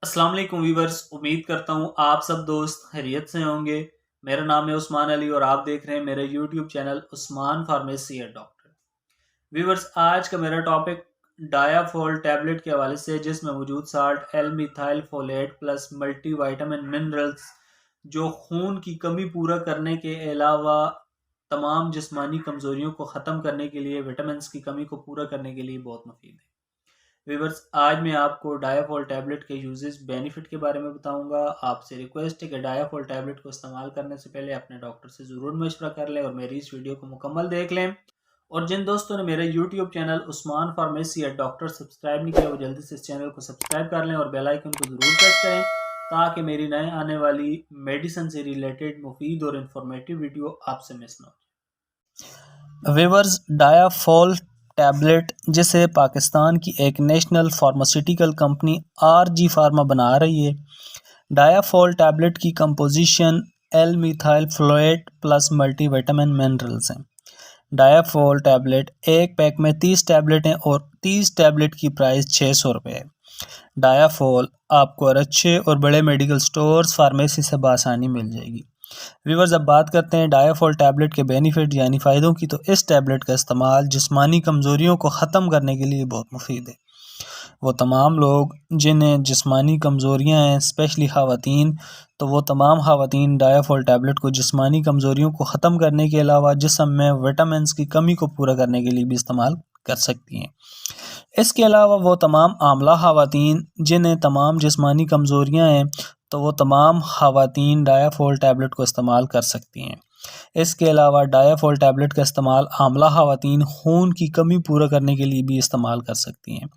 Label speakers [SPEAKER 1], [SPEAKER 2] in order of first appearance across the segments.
[SPEAKER 1] अस्सलाम वालेकुम वीवर्स। उम्मीद करता हूँ आप सब दोस्त खैरियत से होंगे। मेरा नाम है उस्मान अली और आप देख रहे हैं मेरा YouTube channel Usman pharmacy and doctor. Viewers, आज का मेरा टॉपिक डायाफॉल टैबलेट के हवाले से है, जिसमें मौजूद salt L methyl folate plus multi vitamin minerals जो खून की कमी पूरा करने के अलावा तमाम जिस्मानी कमजोरियों को ख़त्म करने के लिए, विटामिन की कमी को पूरा करने के लिए बहुत मुफीद है। व्यूवर्स, आज मैं आपको डायाफॉल टैबलेट के यूजेस बेनिफिट के बारे में बताऊंगा। आपसे रिक्वेस्ट है कि डायाफॉल टैबलेट को इस्तेमाल करने से पहले अपने डॉक्टर से ज़रूर मशवरा कर लें और मेरी इस वीडियो को मुकम्मल देख लें। और जिन दोस्तों ने मेरा यूट्यूब चैनल उस्मान फार्मेसी या डॉक्टर सब्सक्राइब नहीं किया, वो जल्दी से इस चैनल को सब्सक्राइब कर लें और बेल आइकन को ज़रूर प्रेस करें ताकि मेरी नए आने वाली मेडिसिन से रिलेटेड मुफीद और इंफॉर्मेटिव वीडियो आपसे मिस ना हो।
[SPEAKER 2] विवर्स, डायाफॉल टैबलेट जिसे पाकिस्तान की एक national pharmaceutical company RG pharma बना रही है। डायाफॉल टैबलेट की composition L methyl folate plus multivitamin minerals हैं। डायाफॉल टैबलेट एक पैक में 30 टैबलेट हैं और 30 टैबलेट की प्राइस 600 रुपये है। डायाफॉल आपको और अच्छे और बड़े मेडिकल स्टोर्स फार्मेसी से बआसानी मिल जाएगी। व्यूवर्स, अब बात करते हैं डायाफॉल टैबलेट के बेनिफिट यानी फ़ायदों की। तो इस टैबलेट का इस्तेमाल जिस्मानी कमज़ोरियों को ख़त्म करने के लिए बहुत मुफीद है। वो तमाम लोग जिन्हें जिस्मानी कमज़ोरियाँ हैं, स्पेशली ख़वातीन, तो वो तमाम ख़वातीन डायाफॉल टैबलेट को जिस्मानी कमज़ोरियों को ख़त्म करने के अलावा जिस्म में विटामिन की कमी को पूरा करने के लिए भी इस्तेमाल कर सकती हैं। इसके अलावा वो तमाम आमला ख़वातीन जिन्हें तमाम जिस्मानी कमज़ोरियाँ हैं, तो वो तमाम ख़वातीन डायाफॉल टैबलेट को इस्तेमाल कर सकती हैं। इसके अलावा डायाफॉल टैबलेट का इस्तेमाल आमला ख़वातीन खून की कमी पूरा करने के लिए भी इस्तेमाल कर सकती हैं।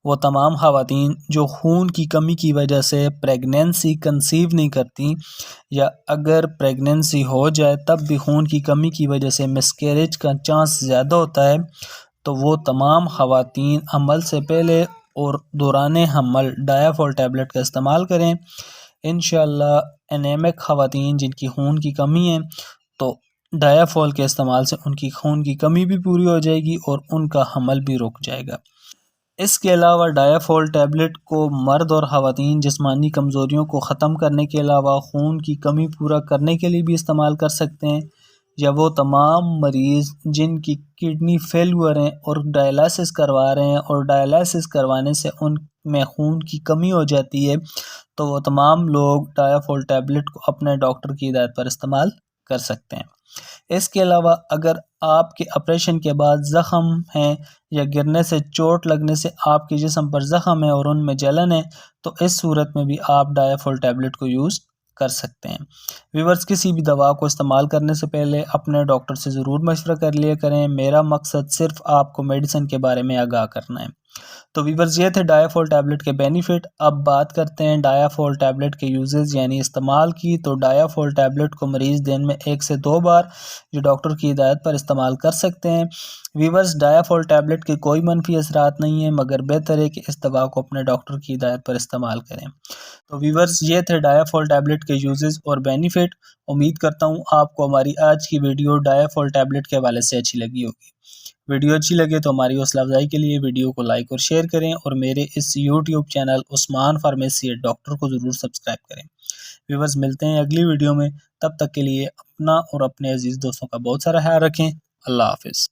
[SPEAKER 2] वो तमाम ख़वातीन जो खून की कमी की वजह से प्रेगनेंसी कंसीव नहीं करती, या अगर प्रेगनेंसी हो जाए तब भी खून की कमी की वजह से मिसकैरेज का चांस ज़्यादा होता है, तो वो तमाम ख़वातीन हमल से पहले और दौरान हमल डायाफॉल टैबलेट का इस्तेमाल करें। इंशाअल्लाह एनेमिक ख़वातीन जिनकी खून की कमी है, तो डायाफॉल के इस्तेमाल से उनकी खून की कमी भी पूरी हो जाएगी और उनका हमल भी रुक जाएगा। इसके अलावा डायाफॉल टैबलेट को मर्द और ख़वातीन जिस्मानी कमज़ोरियों को ख़त्म करने के अलावा खून की कमी पूरा करने के लिए भी इस्तेमाल कर सकते हैं, या वो तमाम मरीज़ जिनकी किडनी फेलियर हैं और डायलिसिस करवा रहे हैं और डायलिसिस करवाने से उनमें खून की कमी हो जाती है, तो वो तमाम लोग डायाफॉल टैबलेट को अपने डॉक्टर की हिदायत पर इस्तेमाल कर सकते हैं। इसके अलावा अगर आपके ऑपरेशन के बाद ज़ख़म हैं या गिरने से चोट लगने से आपके जिस्म पर ज़ख़म है और उनमें जलन है, तो इस सूरत में भी आप डायाफॉल टैबलेट को यूज़ कर सकते हैं। व्यूअर्स, किसी भी दवा को इस्तेमाल करने से पहले अपने डॉक्टर से ज़रूर मशवरा कर लिया करें। मेरा मकसद सिर्फ आपको मेडिसिन के बारे में आगाह करना है। तो व्यूअर्स, ये थे डायाफॉल टैबलेट के बेनिफिट। अब बात करते हैं डायाफॉल टैबलेट के यूजेस यानी इस्तेमाल की। तो डायाफॉल टैबलेट को मरीज़ दिन में 1 से 2 बार जो डॉक्टर की हिदायत पर इस्तेमाल कर सकते हैं। व्यूअर्स, डायाफॉल टैबलेट के कोई मनफी असरात नहीं है, मगर बेहतर है कि इस दवा को अपने डॉक्टर की हिदायत पर इस्तेमाल करें। तो व्यूअर्स, ये थे डायाफॉल टैबलेट के यूजेस और बेनिफिट। उम्मीद करता हूँ आपको हमारी आज की वीडियो डायाफॉल टैबलेट के हवाले से अच्छी लगी होगी। वीडियो अच्छी लगे तो हमारी हौसला अफजाई के लिए वीडियो को लाइक और शेयर करें और मेरे इस YouTube channel Usman pharmacy doctor को ज़रूर सब्सक्राइब करें। व्यूअर्स, मिलते हैं अगली वीडियो में। तब तक के लिए अपना और अपने अजीज़ दोस्तों का बहुत सारा ख्याल रखें। अल्लाह हाफिज़।